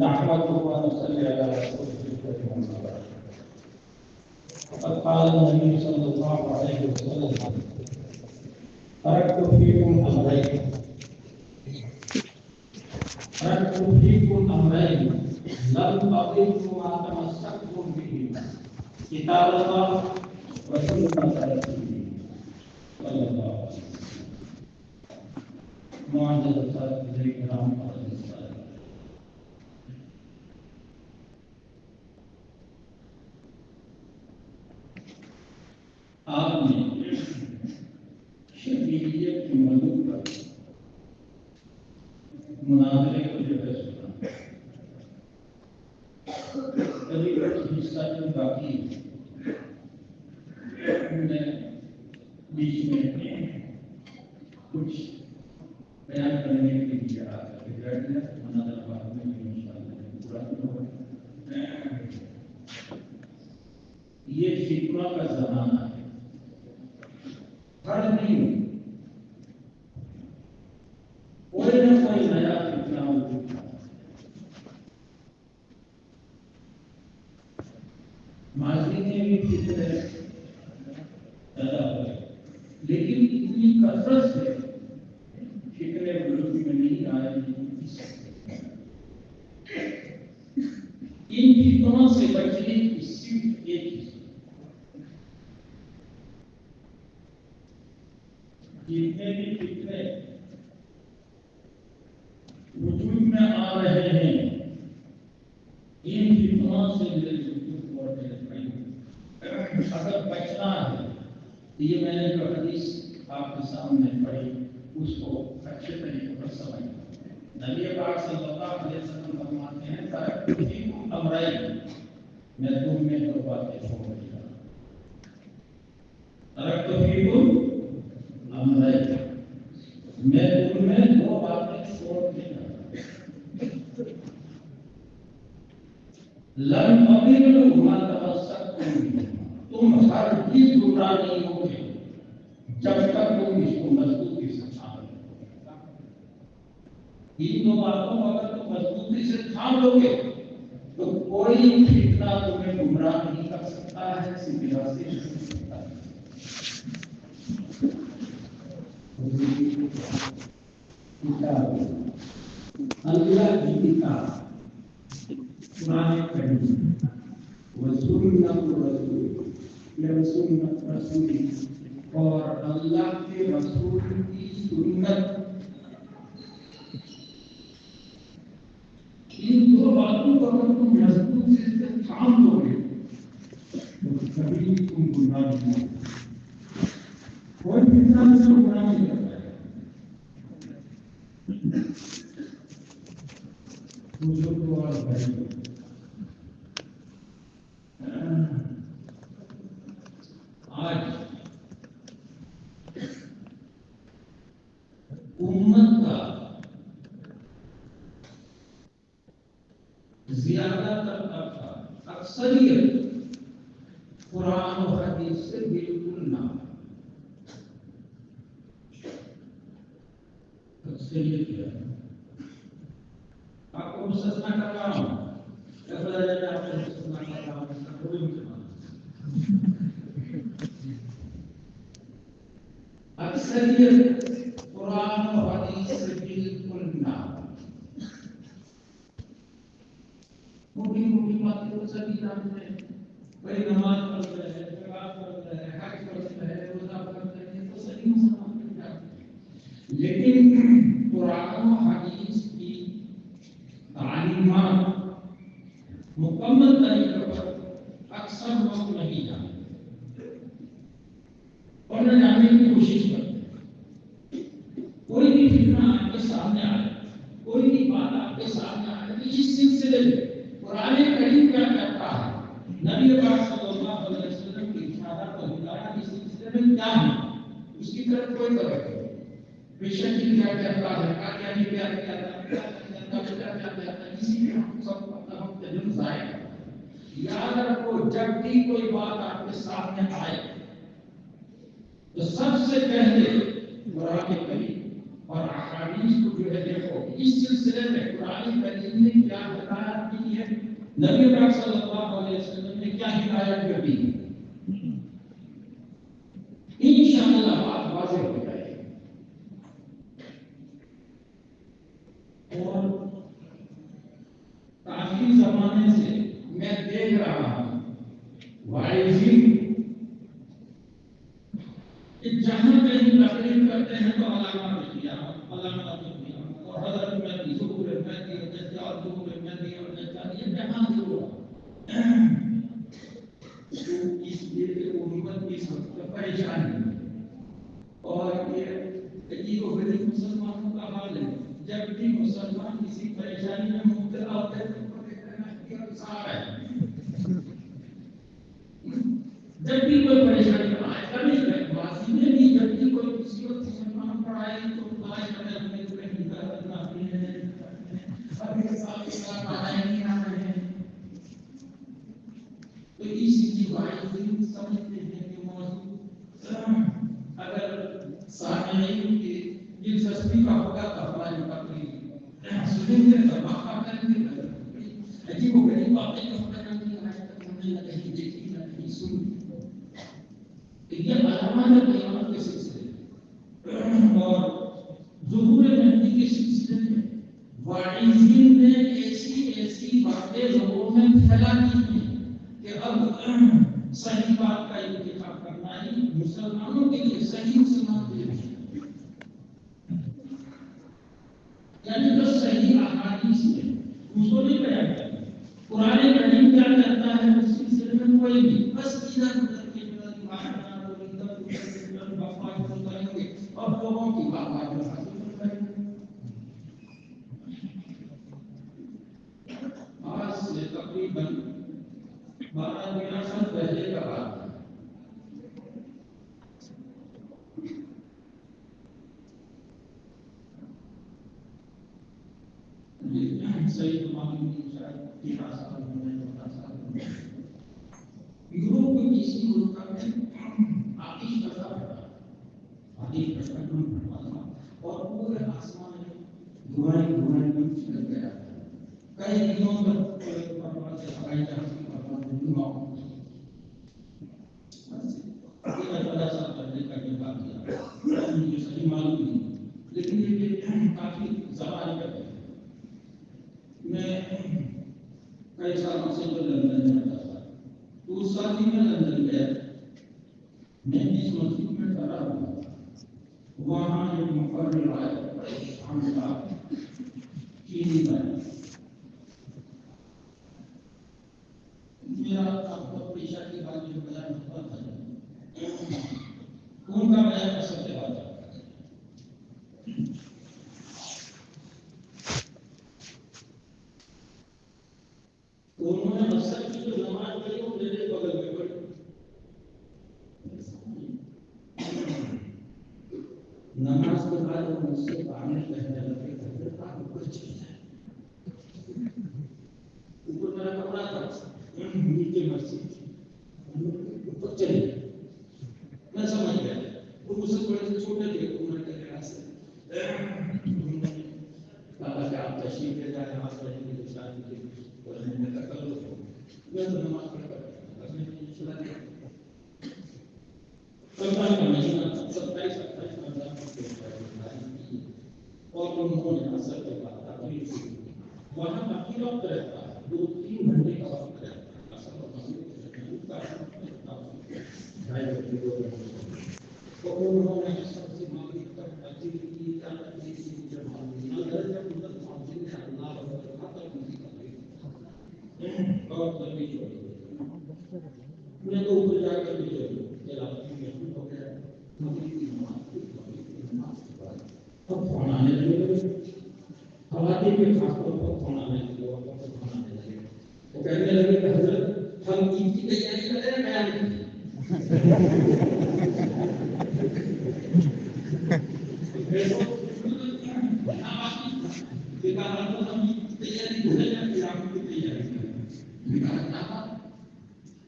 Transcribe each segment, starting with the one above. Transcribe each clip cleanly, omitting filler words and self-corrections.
نحمده ونصلي على رسوله الكريم. وقد قال النبي صلى الله عليه وسلم: تركت فيكم أمرين لم تضلوا ما تمسكتم بهما كتاب الله وسنة رسوله صلى الله عليه وسلم. معزز السادة الكرام، آپ نے شفیعیت کے موضوع پر مناظرے کو جو ہے سنا، کبھی کچھ حصہ جو باقی میں بیچ میں کچھ بیان کرنے کے لیے آ کر بیٹھ گیا. مناظرہ بعد میں انشاءاللہ پورا ہوگا. یہ فتنہ کا زمانہ ہے. ہر دن کوئی نہ کوئی نیا فتنہ ہوتا ہے. ماضی میں بھی فتنے پیدا ہوئے، لیکن اتنی کثرت سے فتنے وجود میں نہیں آئے. ان فتنوں سے بچنے کی صرف ایک ہی، جتنے بھی فتنے وجود میں آ رہے ہیں، ان فتنوں سے اگر بچنا ہے تو یہ میں نے جو حدیث آپ کے سامنے پڑھی اس کو اچھے طریقے پر سمجھنا. نبی پاک صلی اللہ علیہ وسلم فرماتے ہیں: ترکت فیکم امرین، میں تم میں دو باتیں چھوڑ دیا. ترکت فیکم امرین، میں تم میں دو باتیں چھوڑ دیا. لن تضلوا ما تمسكتم به، تم ہرگز گمراہ نہیں ہوگے جب تک تم اس کو مضبوطی سے تھام لو. ان دو باتوں کو اگر تم مضبوطی سے تھام لو گے تو کوئی فتنہ تمہیں گمراہ نہیں کر سکتا ہے، سیدھی راستے سے نہیں سکتا ہے. اللہ کی کتاب قرآن کریم وسنت رسول اور اللہ کے رسول کی سنت، ان دو باتوں کو اگر تم مضبوط سے تھام لو گے تو کبھی تم گناہ نہیں ہوگے. کوئی انسان سے گناہ نہیں کرتا ہے. بزرگ اور بھائی، آج امت کا زیادہ تر طبقہ، اکثریت قرآن و حدیث سے بالکل نہ، اکثریت کیا ہے. آپ کو مستثنا کر رہا ہوں، آپ کو مستثنا کر رہا ہوں. اکثریت قرآن و حدیث سے بالکل نہ. موٹی موٹی باتیں تو سبھی جانتے ہیں. کوئی نماز پڑھتا ہے، زکات پڑھتا ہے، حج پڑھتا ہے، روزہ پڑھتا ہے، تو سبھی مسلمان جانتے ہیں. لیکن قرآن و حدیث کی تعلیمات مکمل طریقے پر اکثر لوگ نہیں جانتے اور نہ جاننے کی کوشش کرتے. کوئی بھی فتنہ آپ کے سامنے آئے، کوئی بھی بات آپ کے سامنے آئے کہ اس سلسلے میں قرآن کریم کیا کہتا ہے، نبی پاک صلی اللہ علیہ وسلم کی ارشادات و ہدایات اس سلسلے میں کیا ہے، اس کی طرف کوئی توجہ نہیں. پیشن کی کیا کہتا ہے، قادیانی کیا کہتا ہے، کسی بھی ہم سب اپنا وقت تجربہ ضائع کرتا ہے. یاد رکھو، جب بھی کوئی بات آپ کے سامنے آئے تو سب سے پہلے قرآن کریم اور احادیث کو جو ہے دیکھو، اس سلسلے میں قرآن کریم نے کیا بتایا نبی پاک صلی اللہ علیہ وسلم نے کیا ہدایت کر دی، انشاءاللہ بات واضح ہو جائے گی۔ اور کافی زمانے سے میں دیکھ رہا ہوں وائزنگ کہ جہاں کہیں تقریر کرتے ہیں تو علامات کیا علامات کیا اور حضرت مہدی ظہور مہدی اور دجال ظہور مہدی اور دجال یہ جہاں ضرور اس لیے کہ امت کی سب پریشانی اور یہ تو غریب مسلمانوں کا حال ہے، جب بھی مسلمان کسی پریشانی میں مبتلا ہوتے ہیں تو کہنا کہ صاحب ہے، جب بھی کوئی پریشانی آئے کبھی ماضی میں بھی جب بھی کوئی مصیبت مسلمان پر آئے تو دعائیں کرنے ہمیں تو کہیں ہدایت نہ ہے، ابھی کے ساتھ اس کا پڑھائی نہیں آ رہے ہیں، تو اس کی وائزنگ سمجھتے ہیں کہ موضوع اگر سامعین کی دلچسپی کا ہوگا تو ہماری تقریر سنیں گے تو واقع کریں گے، عجیب و غریب باتیں جو ہمیں آج تک ہم نے نہ کہیں دیکھی نہ کہیں سنی، یہ علامات قیامت کے سلسلے اور ظہور مہدی کے سلسلے میں واعظین نے ایسی باتیں لوگوں میں پھیلا دی ہیں کہ اب صحیح بات کا انتخاب کرنا ہی مسلمانوں کے لیے صحیح مسلمان کے لیے یعنی جو صحیح احادیث میں اس کو نہیں بیان کرنا، قرآن کریم کیا کرتا ہے اس سلسلے میں کوئی بھی بس ادھر ادھر کے اور لوگوں کی بات آج سے تقریباً 12 سال پہلے کا بات ہے، صحیح یوروپ کے کسی ملک میں آتش فضا اور پورے آسمان میں دھوئیں لگ گیا، کئی دنوں تک ہوائی جہاز کی پڑھنے کا جو بات کیا مجھے صحیح معلوم نہیں، لیکن یہ کافی زبان کا ہے۔ میں کئی سالوں سے جو لندن جاتا تھا تو اس سال ہی میں لندن گیا، میں جس مسجد میں کھڑا ہوا وہاں ایک مقرر آئے ہم صاحب چینی بھائی، میرا آپ کو پیشہ کی بات جو بیان ہوتا تھا ان کا بیان سب سے بات انہوں نے اکثر کی جو نماز پڑھی وہ میرے بغل میں پڑھی، نماز کے بعد وہ مجھ سے پانی کہنے لگے حضرت آپ اوپر چلے جائیں، اوپر میرا کمرہ تھا نیچے مسجد تھی، اوپر چلے جائیں، میں سمجھ گیا وہ مجھ سے بڑے سے چھوٹے تھے، انہوں نے کہا سے کہا کہ آپ تشریف لے جائیں نماز پڑھیں گے شادی کے میں تکلف ہو، میں تو نماز پڑھ کر میں نے چلا دیا، رمضان کا مہینہ 27-28 رمضان کی اور انہوں نے اثر کے بعد تقریر شروع کی، وہاں باقی وقت رہتا ہے 2-3 گھنٹے کا وقت رہتا ہے، اثر اور مغرب کا ڈھائی گھنٹے 2 گھنٹے، تو انہوں نے اثر سے مغرب تک تقریر کی، تقریر کی جماعت کی، اگر جب ادھر پہنچے ہیں اللہ اکبر کہا تب ان کی تقریر اور تقریر ہو گئی، میں تو اوپر جا کر بھی چلا ہو گیا، مغرب کی نماز کے بعد اب فون آنے لگے، خواتین کے خاص طور پر فون آنے لگے، فون آنے لگے، وہ کہنے لگے کہ حضرت ہم عید کی تیاری کر رہے ہیں بیان کی،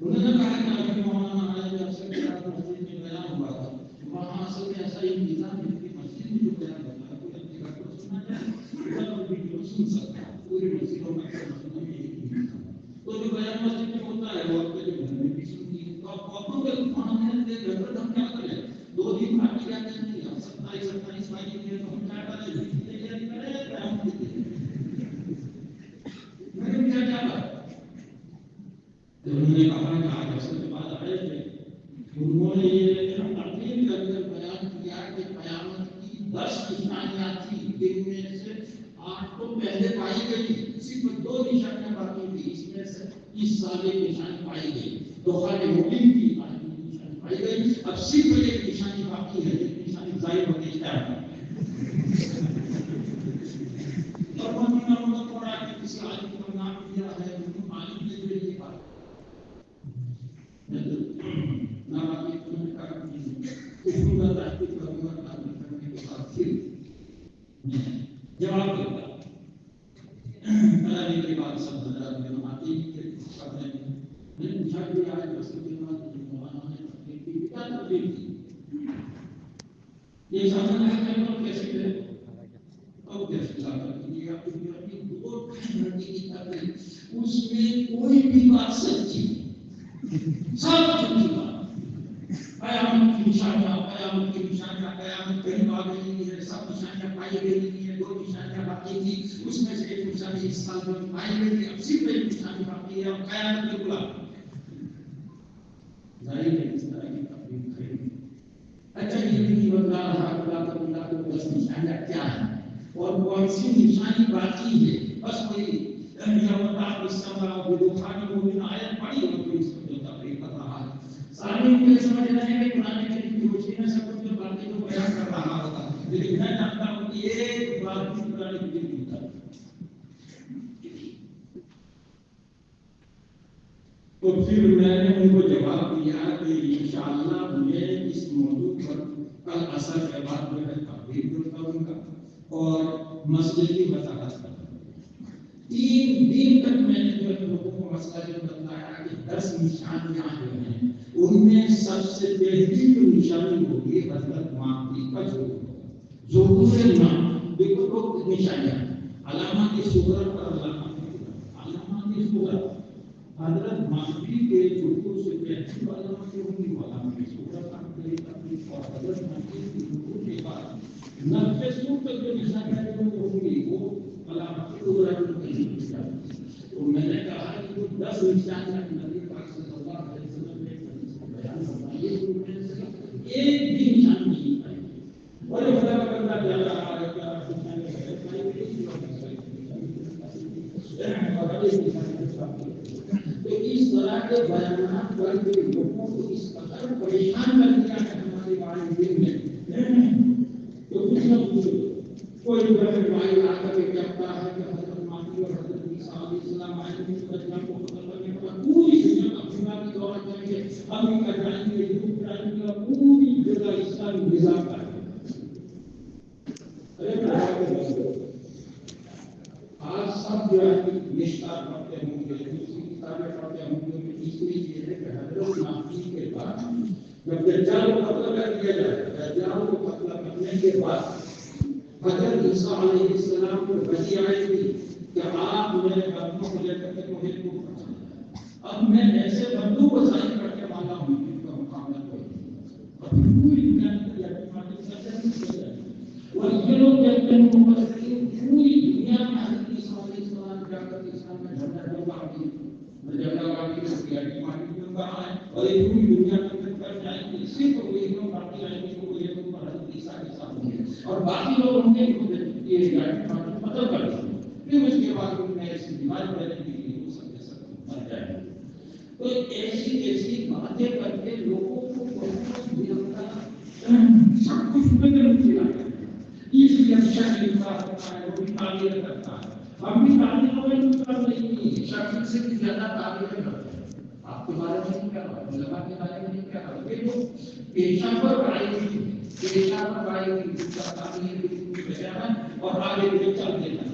انہوں نے کہا کہ ابھی مولانا علیہ افسر کے ساتھ مسجد میں بیان ہوا تھا، وہاں اصل میں ایسا ہی نظام ہے کہ مسجد میں جو بیان ہوتا ہے کوئی اپنی بات کو سننا چاہے ادھر ویڈیو سن سکتا ہے، پوری مسجدوں میں مسجدوں میں ایک ہی نظام، تو مسجد میں ہوتا ہے وہ اپنے گھر میں بھی سنتی ہے تو آپ وقتوں کے کھانے دے گھر پر ہم کیا کریں 2 دن کھانے جاتے نہیں ہم 27 مائی کے لیے تو ہم کیا کریں تیاری کریں میں نے کیا کہا تو انہوں نے کہا کہ آج اصل کے بعد آئے تھے انہوں نے یہ تقریر کے اندر بیان کیا کہ قیامت کی 10 نشانیاں تھیں جن میں سے 8 تو پہلے پائی گئی صرف 2 نشانیاں باقی تھی اس میں سے اس سال ایک نشانی پائی گئی تو خالی مبین کی نشانی پائی گئی اب صرف ایک نشانی باقی ہے ایک نشانی ظاہر ہونے کی ہے اور مدینہ منورہ کے کسی عالم کا نام لیا ہے انہوں عالم نے جو یہ بات نام آگے انہوں نے کہا کہ حکومت کا تحقیق کرنے کے بعد پھر جواب دیتا اللہ کے بعد سب حضرات میں آتے ہیں کہ سب نے پوچھا کہ آج رسول کے بعد مولانا نے تقریر کی کیا تقریر کی یہ سامنے ہے کہ ہم کیسے کریں اب کیسے لاتا کہ یہ اپنی بہت گھنٹے کی تقریر اس میں کوئی بھی بات سچی سب جھوٹی بات قیامت کی نشانیاں قیامت قریب آ گئی ہے سب نشانیاں پائی گئی ہیں 2 نشانیاں باقی تھی اس میں سے ایک نشانی اس سال میں پائی گئی اب صرف ایک نشانی باقی ہے اور قیامت کے بلا ظاہر ہے اس طرح کی تقریر کریں اچھا یہ نہیں بتا رہا اللہ کو 10 نشانیاں کیا ہیں اور کون سی نشانی باقی ہے بس وہی آیت پڑھی اور اس کو تقریر کر رہا ہے سامنے کو یہ سمجھنا ہے کہ قرآن کریم کی روشنی میں سب کچھ باتیں کو بیان کر رہا ہوگا لیکن میں جانتا ہوں کہ ایک بات بھی قرآن کریم کی ہوتا ہے تو پھر میں نے ان کو جواب دیا کہ انشاءاللہ میں اس موضوع پر کل عصر کے بعد جو ہے تقریر کروں گا اور مسئلے کی وضاحت کروں گا 3 دن تک میں نے جو لوگوں کو مسئلہ جو بتایا کہ 10 نشانیاں جو ہیں ان میں سب سے پہلی جو نشانی ہوگی حضرت مہدی کا ظہور امام دیکھو تو نشانیاں علامات صغرا پر علامات صغرا حضرت مہدی کے ظہور سے پہلی علامات جو ہوں گی وہ علامات صغرا کا اور حضرت مہدی کے ظہور کے بعد 90 سور تک جو نشانیاں جو ہوں گی وہ علامات صغرا کی تو میں نے کہا کہ 10 نشانیاں نبی پاک صلی اللہ علیہ وسلم نے بیان فرمائی ایک بھی نشانی نہیں پائی اور یہ خدا کا بندہ کیا رہا ہے کیا تو اس طرح کے بیانات کر کے لوگوں کو اس قدر پریشان کر دیا ہے ہمارے بارے میں تو کچھ نہ پوچھو کوئی بھائی آ کر کے کہتا ہے کہ حضرت مہدی اور حضرت عیسیٰ علیہ السلام آئے ہیں تو بچوں کو قتل کرنے کے بعد پوری دنیا کا خدا کی دعا کریں گے امریکہ جائیں گے یورپ جائیں گے پوری جگہ اسلامی نظام کریں گے آج سب جو ہے مشتاق پڑھتے ہوں گے دوسری کتابیں پڑھتے ہوں گے اس میں یہ ہے کہ حضرت مہدی کے بعد جب دجال کو قتل کر دیا جائے دجال کو قتل کرنے کے بعد حضرت عیسیٰ علیہ السلام کو وحی آئی تھی کہ آپ میرے بندوں کو لے کر کے مجھے کو اب میں ایسے بندوں کو ظاہر کرنے والا ہوں جن کا مقابلہ کوئی اور پوری دنیا کی یقینی سچائی اور یہ لوگ کہتے ہیں مفسرین پوری دنیا میں حضرت عیسیٰ علیہ السلام جا کر اسلام میں جھنڈا لگاتی اور یہ پوری دنیا میں کر جائیں گے صرف وہ ایک لوگ باقی رہیں گے وہ یہ لوگ حضرت عیسیٰ کے ساتھ ہوں گے اور باقی لوگ ہوں گے یہ مطلب کر دیں پھر اس کے بعد ان میں ایسی بیماری رہنے کے لیے وہ سب مر جائیں گے تو ایسی باتیں کر کے لوگوں کو سب کچھ بدل دیا اس لیے اچھا کرتا ہے وہ بھی تعبیر کرتا ہے ہم بھی تعبیر میں نہیں شاکر سے بھی زیادہ تعبیر کرتے ہیں آپ کے بارے میں نہیں کہہ رہا علماء کے بارے میں نہیں کہہ رہا یہ تو پیشہ پر آئی ہوئی تعبیر اور آگے بھی چل دینا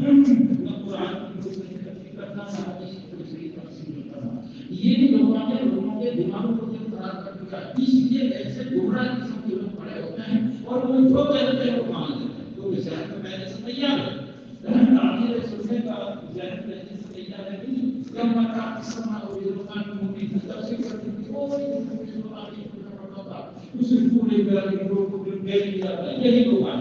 نہ قرآن کی تفسیر کرنا نہ حدیث کی تفسیر کرنا یہ لوگوں کے دماغوں کو خراب کر دیا اس لیے ایسے گمراہ قسم کے لوگ پڑے ہوتے ہیں اور وہ جو کہتے ہیں وہ مان لیتے ہیں تو ذہن میں پہلے سے تیار ہے تعبیر سننے کا ذہن پہلے سے تیار ہے نہیں yang maka sama ujian mungkin kita seperti oh itu lagi kita usul pulih dari grup dari jadi bukan